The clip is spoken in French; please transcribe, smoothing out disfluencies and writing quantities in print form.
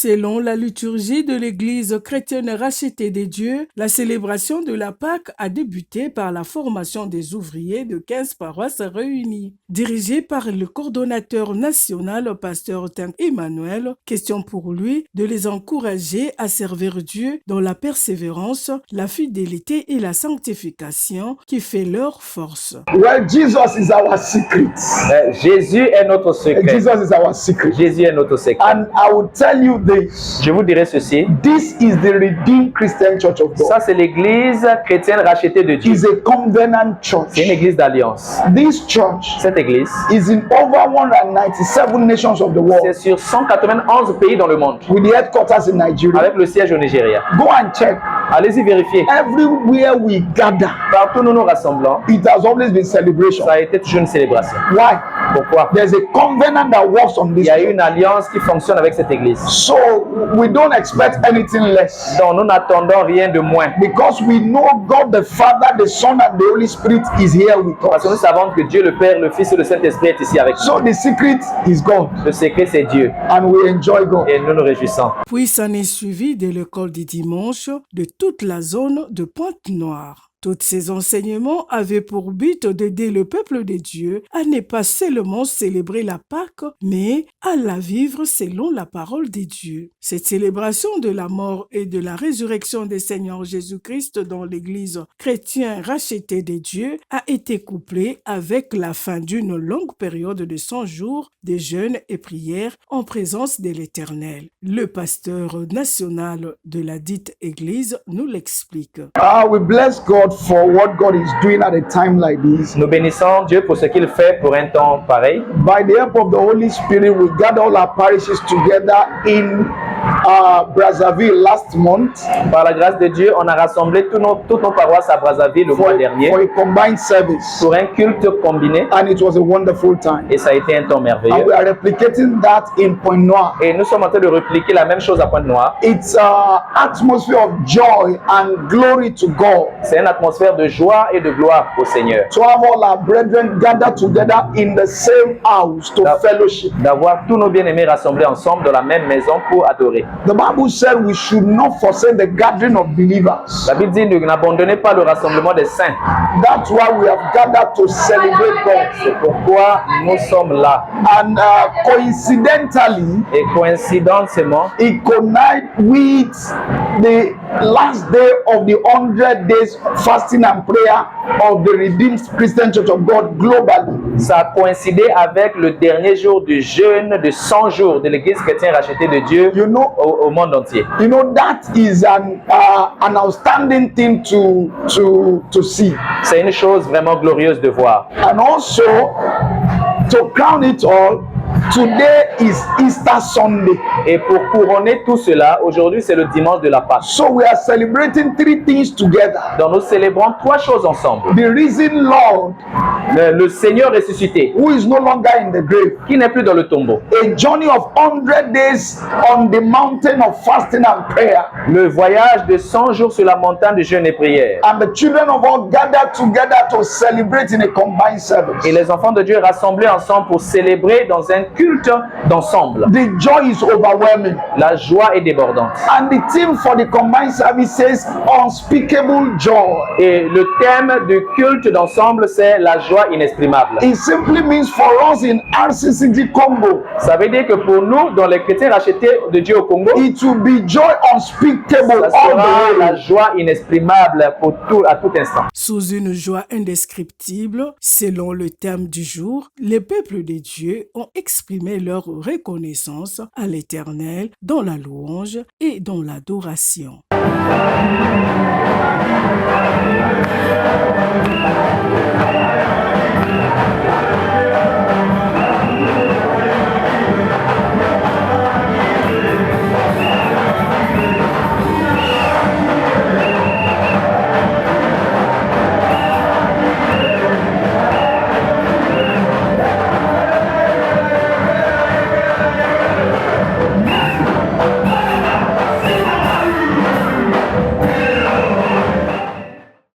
Selon la liturgie de l'Église chrétienne rachetée des dieux, la célébration de la Pâque a débuté par la formation des ouvriers de 15 paroisses réunies. Dirigé par le coordonnateur national, pasteur Tank Emmanuel, question pour lui de les encourager à servir Dieu dans la persévérance, la fidélité et la sanctification qui fait leur force. Well, Jesus is our secret. Jésus est notre secret. Jesus is our secret. Jésus est notre secret. And I will tell you this. Je vous dirai ceci. This is the redeemed Christian church of God. Ça, c'est l'église chrétienne rachetée de Dieu. It's a covenant church. C'est une église d'alliance. This church Cette église is in over 197 nations of the world. c'est sur 191 pays dans le monde. With the headquarters in Nigeria. Avec le siège au Nigeria. Go and check. Allez-y vérifier. Everywhere we gather, Partout où nous nous rassemblons, it has always been celebration. ça a été toujours une célébration. Why? Pourquoi? There's a covenant that works on Il this y a eu church. une alliance qui fonctionne avec cette église. So we don't expect anything less. Donc nous n'attendons rien de moins. Because we know God the Father, the Son, and the Holy Spirit is here with Parce que nous us. savons que Dieu le Père, le Fils et le Saint-Esprit est ici avec nous. So the secret is God, Le secret, c'est Dieu. and we enjoy God. Et nous nous réjouissons. Puis s'en est suivi dès l'école du dimanche de toute la zone de Pointe-Noire. Tous ces enseignements avaient pour but d'aider le peuple de Dieu à ne pas seulement célébrer la Pâque, mais à la vivre selon la parole de Dieu. Cette célébration de la mort et de la résurrection du Seigneur Jésus-Christ dans l'Église chrétienne rachetée de Dieu a été couplée avec la fin d'une longue période de 100 jours de jeûne et prière en présence de l'Éternel. Le pasteur national de la dite Église nous l'explique. We bless God for what God is doing at a time like this. Nous bénissons Dieu pour ce qu'il fait pour un temps pareil. By the help of the Holy Spirit, we gather all our parishes together in Brazzaville last month. Par la grâce de Dieu, on a rassemblé toutes nos paroisses à Brazzaville le mois dernier for a combined service. pour un culte combiné. And it was a wonderful time. Et ça a été un temps And merveilleux. we are replicating that in Pointe-Noire. Et nous sommes en train de répliquer la même chose à Pointe-Noire. It's an atmosphere of joy and glory to God. C'est une atmosphère de joie et de gloire au Seigneur. To have all our brethren gather together in the same house to fellowship. D'avoir tous nos bien-aimés rassemblés ensemble dans la même maison pour adorer. The Bible said we should not forsake the gathering of believers. La Bible dit n'abandonnez pas le rassemblement des saints. That's why we have gathered to celebrate God. C'est pourquoi nous sommes là. And coincidentally, Et coïncidemment, it connects with the last day of the 100 days fasting and prayer of the Redeemed Christian Church of God globally. ça a coïncidé avec le dernier jour du jeûne de 100 jours de l'Église chrétienne rachetée de Dieu You know, au monde entier. you know that is an outstanding thing to see. C'est une chose vraiment glorieuse de voir. And also, to crown it all, today is Easter Sunday. Et pour couronner tout cela, aujourd'hui c'est le dimanche de la Pâque. So we are celebrating three things together. Donc nous célébrons trois choses ensemble. The risen Lord, Le Seigneur ressuscité, who is no longer in the grave. qui n'est plus dans le tombeau. A journey of 100 days on the mountain of fasting and prayer. Le voyage de 100 jours sur la montagne de jeûne et prière. And the children of all gathered together to celebrate in a combined service. Et les enfants de Dieu rassemblés ensemble pour célébrer dans un culte d'ensemble. The joy is overwhelming. La joie est débordante. And the theme for the combined service says unspeakable joy. Et le thème du culte d'ensemble, c'est la joie inexprimable. It simply means for us in RCCG Congo, Ça veut dire que pour nous, dans les chrétiens rachetés de Dieu au Congo, it will be joy unspeakable ça all sera the la way. joie inexprimable pour à tout instant. Sous une joie indescriptible, selon le thème du jour, les peuples de Dieu ont exprimé leur reconnaissance à l'Éternel dans la louange et dans l'adoration.